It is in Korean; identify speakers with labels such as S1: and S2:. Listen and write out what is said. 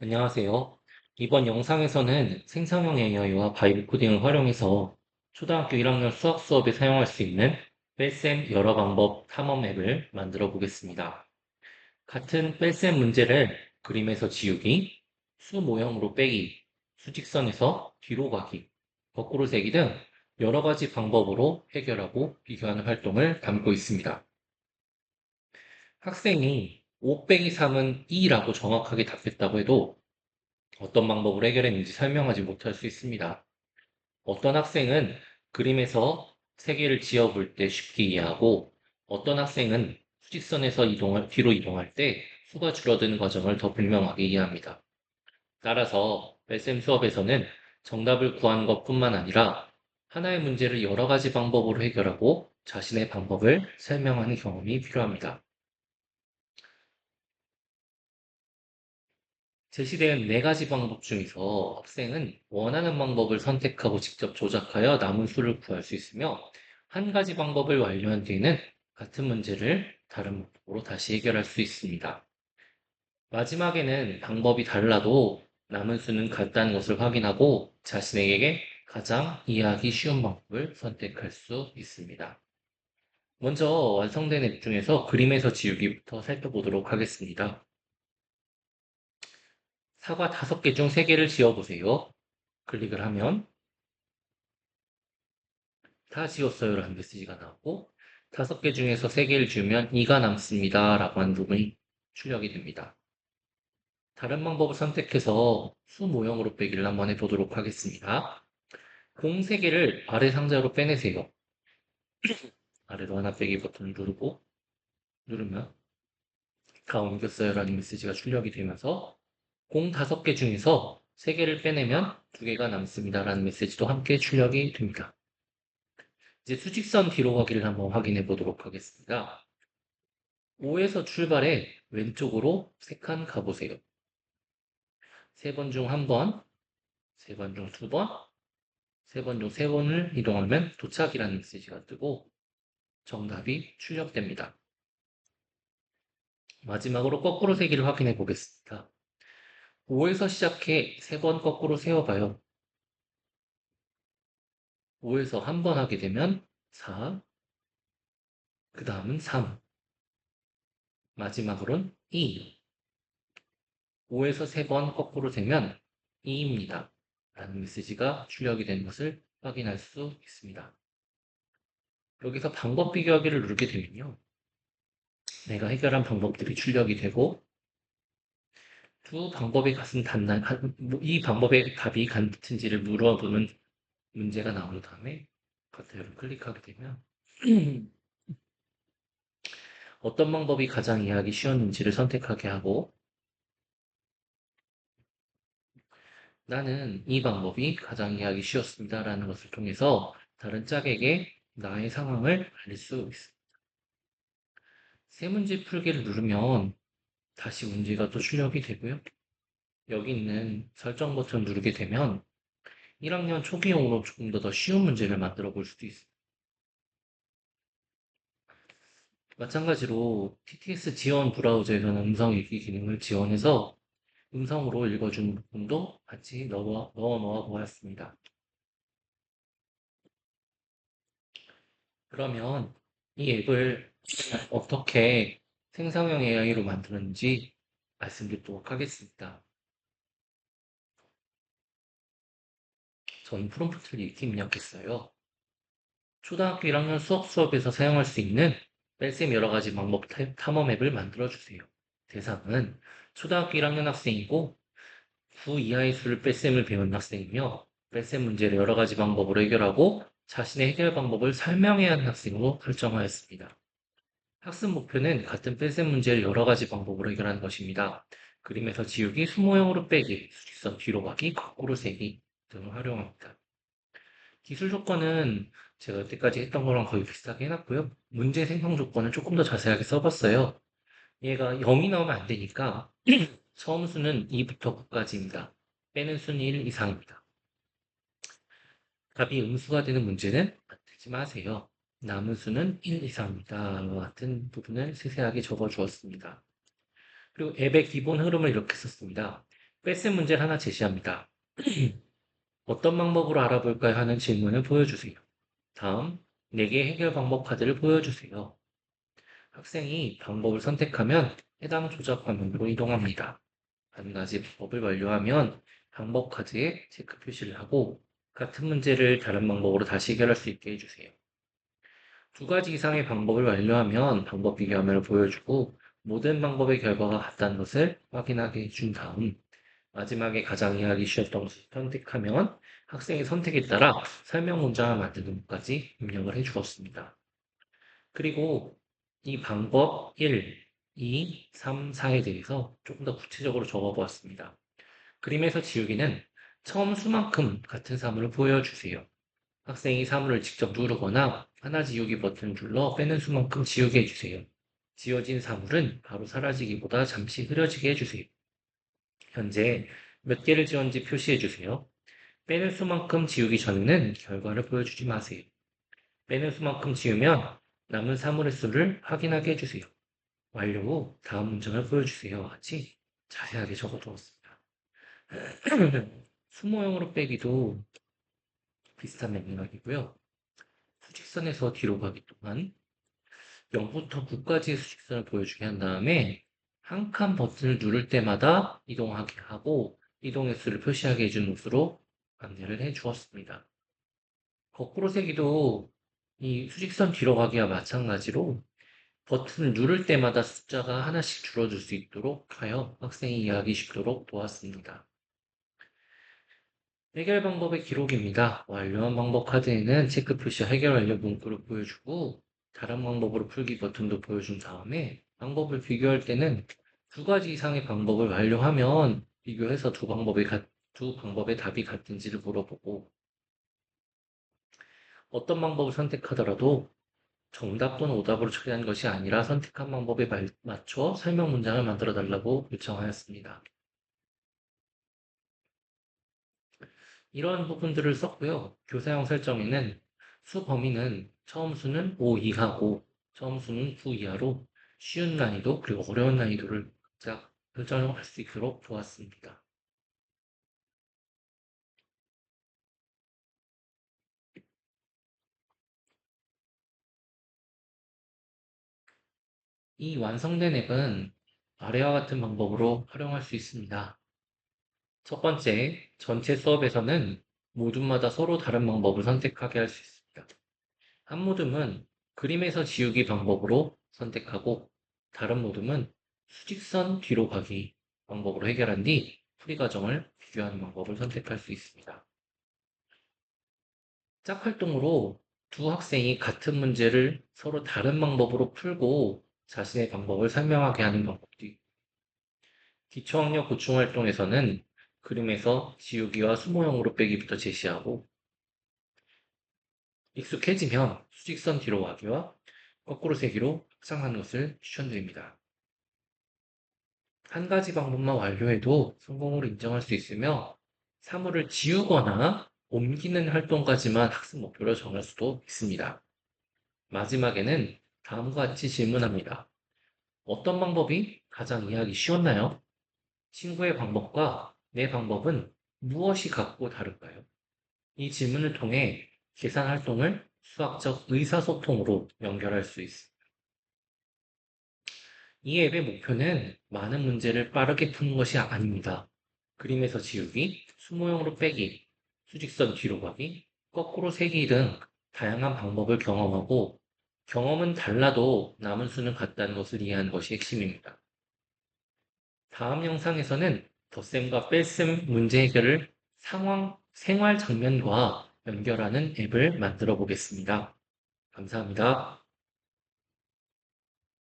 S1: 안녕하세요. 이번 영상에서는 생성형 AI와 바이브 코딩을 활용해서 초등학교 1학년 수학 수업에 사용할 수 있는 뺄셈 여러 방법 탐험 앱을 만들어 보겠습니다. 같은 뺄셈 문제를 그림에서 지우기, 수 모형으로 빼기, 수직선에서 뒤로 가기, 거꾸로 세기 등 여러 가지 방법으로 해결하고 비교하는 활동을 담고 있습니다. 학생이 5 빼기 3은 2라고 정확하게 답했다고 해도 어떤 방법으로 해결했는지 설명하지 못할 수 있습니다. 어떤 학생은 그림에서 세 개를 지어볼 때 쉽게 이해하고 어떤 학생은 수직선에서 뒤로 이동할 때 수가 줄어드는 과정을 더 분명하게 이해합니다. 따라서 뺄셈 수업에서는 정답을 구하는 것뿐만 아니라 하나의 문제를 여러 가지 방법으로 해결하고 자신의 방법을 설명하는 경험이 필요합니다. 제시된 네 가지 방법 중에서 학생은 원하는 방법을 선택하고 직접 조작하여 남은 수를 구할 수 있으며, 한 가지 방법을 완료한 뒤에는 같은 문제를 다른 방법으로 다시 해결할 수 있습니다. 마지막에는 방법이 달라도 남은 수는 같다는 것을 확인하고 자신에게 가장 이해하기 쉬운 방법을 선택할 수 있습니다. 먼저 완성된 앱 중에서 그림에서 지우기부터 살펴보도록 하겠습니다. 사과 5개 중 3개를 지어보세요. 클릭을 하면 다 지웠어요라는 메시지가 나오고, 5개 중에서 3개를 지우면 2가 남습니다 라고 하는 부분이 출력이 됩니다. 다른 방법을 선택해서 수 모형으로 빼기를 한번 해보도록 하겠습니다. 공 3개를 아래 상자로 빼내세요. 아래로 하나 빼기 버튼을 누르면 다 옮겼어요라는 메시지가 출력이 되면서 공 5개 중에서 3개를 빼내면 2개가 남습니다라는 메시지도 함께 출력이 됩니다. 이제 수직선 뒤로 가기를 한번 확인해 보도록 하겠습니다. 5에서 출발해 왼쪽으로 3칸 가보세요. 3번 중 1번, 3번 중 2번, 3번 중 3번을 이동하면 도착이라는 메시지가 뜨고 정답이 출력됩니다. 마지막으로 거꾸로 세기를 확인해 보겠습니다. 5에서 시작해 3번 거꾸로 세워봐요. 5에서 한 번 하게 되면 4, 그 다음은 3, 마지막으로는 2. 5에서 3번 거꾸로 세면 2입니다. 라는 메시지가 출력이 된 것을 확인할 수 있습니다. 여기서 방법 비교하기를 누르게 되면요, 내가 해결한 방법들이 출력이 되고 두 방법의 값은 이 방법의 답이 같은지를 물어보는 문제가 나온 다음에 버튼을 클릭하게 되면 어떤 방법이 가장 이해하기 쉬웠는지를 선택하게 하고, 나는 이 방법이 가장 이해하기 쉬웠습니다 라는 것을 통해서 다른 짝에게 나의 상황을 알릴 수 있습니다. 세 문제 풀기를 누르면 다시 문제가 또 출력이 되고요. 여기 있는 설정 버튼 누르게 되면 1학년 초기용으로 조금 더 쉬운 문제를 만들어 볼 수도 있습니다. 마찬가지로 TTS 지원 브라우저에서는 음성 읽기 기능을 지원해서 음성으로 읽어주는 부분도 같이 넣어 놓아 보았습니다. 그러면 이 앱을 어떻게 생성형 AI로 만드는지 말씀드리도록 하겠습니다. 저는 프롬프트를 이렇게 입력했어요. 초등학교 1학년 수업에서 사용할 수 있는 뺄셈 여러 가지 방법 탐험 앱을 만들어주세요. 대상은 초등학교 1학년 학생이고 9 이하의 수를 뺄셈을 배운 학생이며 뺄셈 문제를 여러 가지 방법으로 해결하고 자신의 해결 방법을 설명해야 하는 학생으로 설정하였습니다. 학습 목표는 같은 뺄셈 문제를 여러 가지 방법으로 해결하는 것입니다. 그림에서 지우기, 수모형으로 빼기, 수직선 뒤로 가기, 거꾸로 세기 등을 활용합니다. 기술 조건은 제가 여태까지 했던 거랑 거의 비슷하게 해놨고요. 문제 생성 조건을 조금 더 자세하게 써봤어요. 얘가 0이 나오면 안 되니까 처음 수는 2부터 9까지입니다. 빼는 수는 1 이상입니다. 답이 음수가 되는 문제는 만들지 마세요. 남은 수는 1 이상입니다. 같은 부분을 세세하게 적어 주었습니다. 그리고 앱의 기본 흐름을 이렇게 썼습니다. 뺄셈 문제를 하나 제시합니다. 어떤 방법으로 알아볼까요? 하는 질문을 보여주세요. 다음, 4개의 해결 방법 카드를 보여주세요. 학생이 방법을 선택하면 해당 조작 화면으로 이동합니다. 한 가지 방법을 완료하면 방법 카드에 체크 표시를 하고 같은 문제를 다른 방법으로 다시 해결할 수 있게 해주세요. 2가지 이상의 방법을 완료하면 방법 비교 화면을 보여주고 모든 방법의 결과가 같다는 것을 확인하게 해준 다음 마지막에 가장 이해하기 쉬웠던 것을 선택하면 학생의 선택에 따라 설명 문장을 만드는 것까지 입력을 해주었습니다. 그리고 이 방법 1, 2, 3, 4에 대해서 조금 더 구체적으로 적어보았습니다. 그림에서 지우기는 처음 수만큼 같은 사물을 보여주세요. 학생이 사물을 직접 누르거나 하나 지우기 버튼을 눌러 빼는 수만큼 지우게 해주세요. 지워진 사물은 바로 사라지기보다 잠시 흐려지게 해주세요. 현재 몇 개를 지웠는지 표시해주세요. 빼는 수만큼 지우기 전에는 결과를 보여주지 마세요. 빼는 수만큼 지우면 남은 사물의 수를 확인하게 해주세요. 완료 후 다음 문장을 보여주세요. 같이 자세하게 적어두었습니다. 수모형으로 빼기도 비슷한 맥락이고요. 수직선에서 뒤로 가기 동안 0부터 9까지의 수직선을 보여주게 한 다음에 한 칸 버튼을 누를 때마다 이동하게 하고 이동 횟수를 표시하게 해준 것으로 안내를 해 주었습니다. 거꾸로 세기도 이 수직선 뒤로 가기와 마찬가지로 버튼을 누를 때마다 숫자가 하나씩 줄어들 수 있도록 하여 학생이 이해하기 쉽도록 도왔습니다. 해결 방법의 기록입니다. 완료한 방법 카드에는 체크 표시 해결 완료 문구를 보여주고 다른 방법으로 풀기 버튼도 보여준 다음에 방법을 비교할 때는 2가지 이상의 방법을 완료하면 비교해서 두 방법의 답이 같은지를 물어보고 어떤 방법을 선택하더라도 정답 또는 오답으로 처리한 것이 아니라 선택한 방법에 맞춰 설명 문장을 만들어 달라고 요청하였습니다. 이러한 부분들을 썼고요. 교사형 설정에는 수 범위는 처음 수는 5 이하고 처음 수는 9 이하로 쉬운 난이도 그리고 어려운 난이도를 각자 설정할 수 있도록 도왔습니다. 이 완성된 앱은 아래와 같은 방법으로 활용할 수 있습니다. 첫 번째, 전체 수업에서는 모듈마다 서로 다른 방법을 선택하게 할 수 있습니다. 한 모듈은 그림에서 지우기 방법으로 선택하고 다른 모듈은 수직선 뒤로 가기 방법으로 해결한 뒤 풀이 과정을 비교하는 방법을 선택할 수 있습니다. 짝활동으로 두 학생이 같은 문제를 서로 다른 방법으로 풀고 자신의 방법을 설명하게 하는 방법도 있고 기초학력 구충활동에서는 그림에서 지우기와 수모형으로 빼기부터 제시하고 익숙해지면 수직선 뒤로 가기와 거꾸로 세기로 확장하는 것을 추천드립니다. 한 가지 방법만 완료해도 성공을 인정할 수 있으며 사물을 지우거나 옮기는 활동까지만 학습 목표로 정할 수도 있습니다. 마지막에는 다음과 같이 질문합니다. 어떤 방법이 가장 이해하기 쉬웠나요? 친구의 방법과 내 방법은 무엇이 같고 다를까요? 이 질문을 통해 계산 활동을 수학적 의사소통으로 연결할 수 있습니다. 이 앱의 목표는 많은 문제를 빠르게 푸는 것이 아닙니다. 그림에서 지우기, 수모형으로 빼기, 수직선 뒤로 가기, 거꾸로 세기 등 다양한 방법을 경험하고 경험은 달라도 남은 수는 같다는 것을 이해하는 것이 핵심입니다. 다음 영상에서는 덧셈과 뺄셈 문제 해결을 생활 장면과 연결하는 앱을 만들어 보겠습니다. 감사합니다.